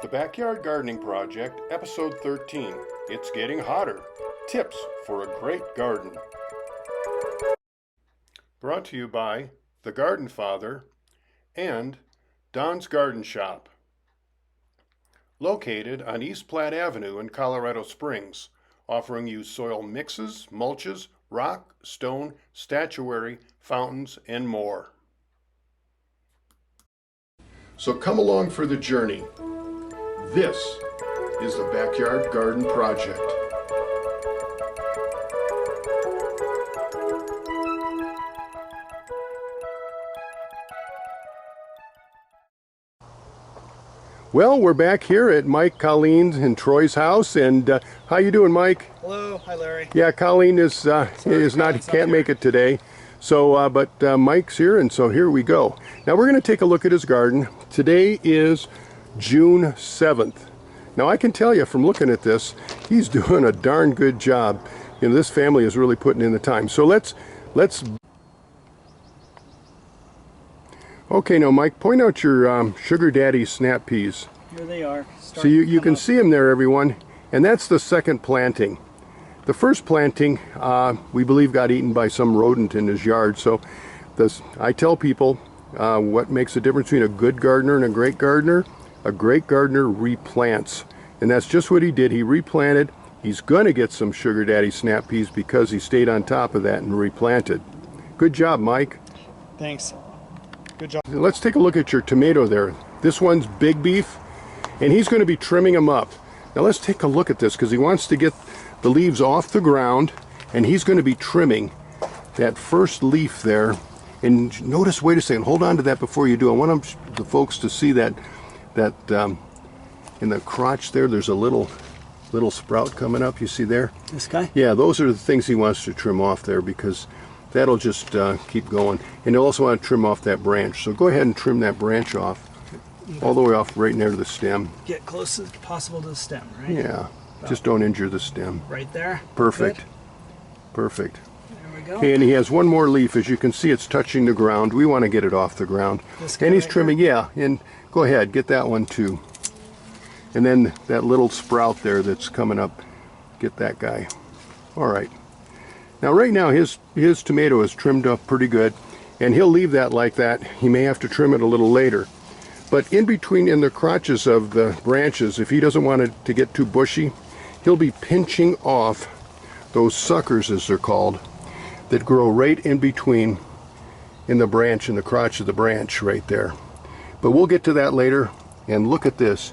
The Backyard Gardening Project, Episode 13. It's Getting Hotter. Tips for a Great Garden. Brought to you by The Garden Father and Don's Garden Shop. Located on East Platte Avenue in Colorado Springs, offering you soil mixes, mulches, rock, stone, statuary, fountains, and more. So come along for the journey. This is the Backyard Garden Project. Well, we're back here at Mike, Colleen's, and Troy's house, and how you doing, Mike? Hello, hi Larry. Yeah, Colleen can't make it today, so but Mike's here, and so here we go. Now we're going to take a look at his garden. Today is June 7th. Now I can tell you from looking at this, he's doing a darn good job. You know, this family is really putting in the time. So let's. Okay, now Mike, point out your Sugar Daddy snap peas. Here they are. So you can see them there, everyone, and that's the second planting. The first planting, we believe, got eaten by some rodent in his yard. So I tell people what makes the difference between a good gardener and a great gardener. A great gardener replants, and that's just what he did. He replanted. He's going to get some Sugar Daddy snap peas because he stayed on top of that and replanted. Good job, Mike. Thanks. Good job. Let's take a look at your tomato there. This one's Big Beef, and he's going to be trimming them up. Now let's take a look at this because he wants to get the leaves off the ground, and he's going to be trimming that first leaf there. And notice, wait a second, hold on to that before you do. I want the folks to see that in the crotch there's a little sprout coming up. You see there? This guy? Yeah, those are the things he wants to trim off there because that'll just keep going. And he'll also want to trim off that branch. So go ahead and trim that branch off, all the way off right near the stem. Get close as possible to the stem, right? Yeah, just don't injure the stem. Right there? Perfect. Good. Perfect. There we go. Okay, and he has one more leaf. As you can see, it's touching the ground. We want to get it off the ground. This guy And he's right trimming, here? yeah, and go ahead, get that one too. And then that little sprout there that's coming up, get that guy. All right. Now right now his tomato is trimmed up pretty good, and he'll leave that like that. He may have to trim it a little later. But in between, in the crotches of the branches, if he doesn't want it to get too bushy, he'll be pinching off those suckers, as they're called, that grow right in between in the branch, in the crotch of the branch right there. But we'll get to that later. And look at this.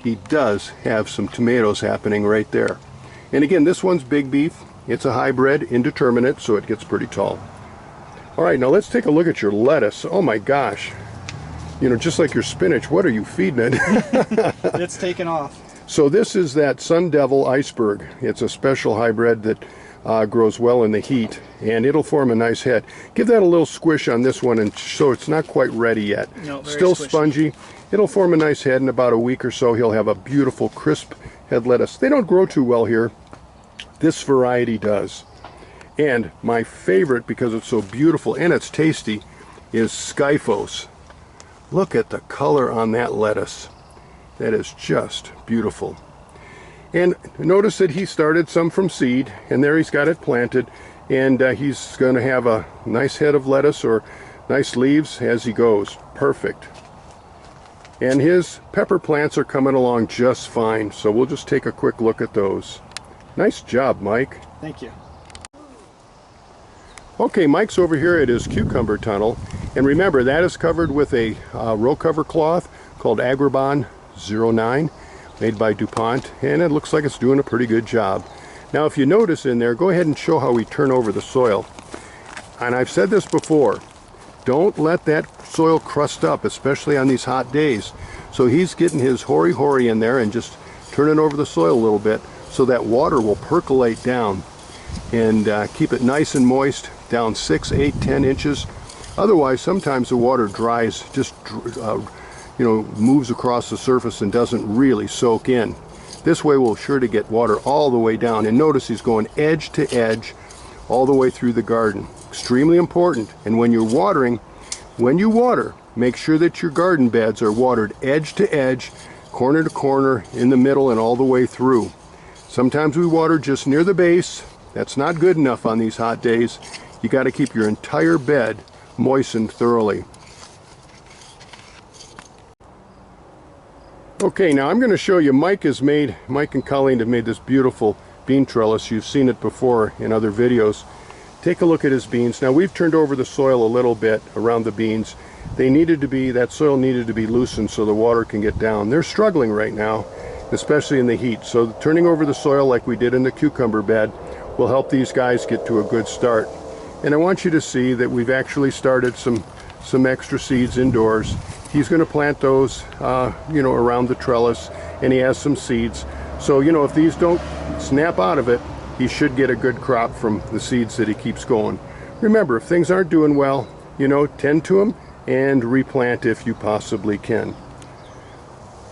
He does have some tomatoes happening right there. And again, this one's Big Beef. It's a hybrid, indeterminate, so it gets pretty tall. All right, now let's take a look at your lettuce. Oh my gosh. You know, just like your spinach, what are you feeding it? It's taken off. So this is that Sun Devil Iceberg. It's a special hybrid that grows well in the heat, and it'll form a nice head. Give that a little squish on this one, and so it's not quite ready yet. No, very Still squishy. spongy. It'll form a nice head in about a week or so. He'll have a beautiful crisp head lettuce. They don't grow too well here. This variety does. And my favorite, because it's so beautiful and it's tasty, is Skyphos. Look at the color on that lettuce. That is just beautiful. And notice that he started some from seed, and there he's got it planted, and he's going to have a nice head of lettuce or nice leaves as he goes. Perfect. And his pepper plants are coming along just fine, so we'll just take a quick look at those. Nice job, Mike. Thank you. Okay, Mike's over here at his cucumber tunnel, and remember that is covered with a row cover cloth called Agribon 09, made by DuPont, and it looks like it's doing a pretty good job. Now if you notice in there, go ahead and show how we turn over the soil. And I've said this before, don't let that soil crust up, especially on these hot days. So he's getting his hoary in there and just turning over the soil a little bit so that water will percolate down and keep it nice and moist down 6, 8, 10 inches. Otherwise, sometimes the water dries, just moves across the surface and doesn't really soak in. This way we'll sure to get water all the way down. And notice he's going edge to edge all the way through the garden. Extremely important. And when you're watering, when you water, make sure that your garden beds are watered edge to edge, corner to corner, in the middle, and all the way through. Sometimes we water just near the base. That's not good enough on these hot days. You got to keep your entire bed moistened thoroughly. Okay, now I'm going to show you, Mike and Colleen have made this beautiful bean trellis. You've seen it before in other videos. Take a look at his beans. Now we've turned over the soil a little bit around the beans. That soil needed to be loosened so the water can get down. They're struggling right now, especially in the heat. So turning over the soil like we did in the cucumber bed will help these guys get to a good start. And I want you to see that we've actually started some extra seeds indoors. He's going to plant those, around the trellis, and he has some seeds. So, if these don't snap out of it, he should get a good crop from the seeds that he keeps going. Remember, if things aren't doing well, tend to them and replant if you possibly can.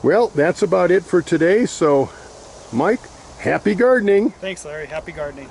Well, that's about it for today. So, Mike, happy gardening. Thanks, Larry. Happy gardening.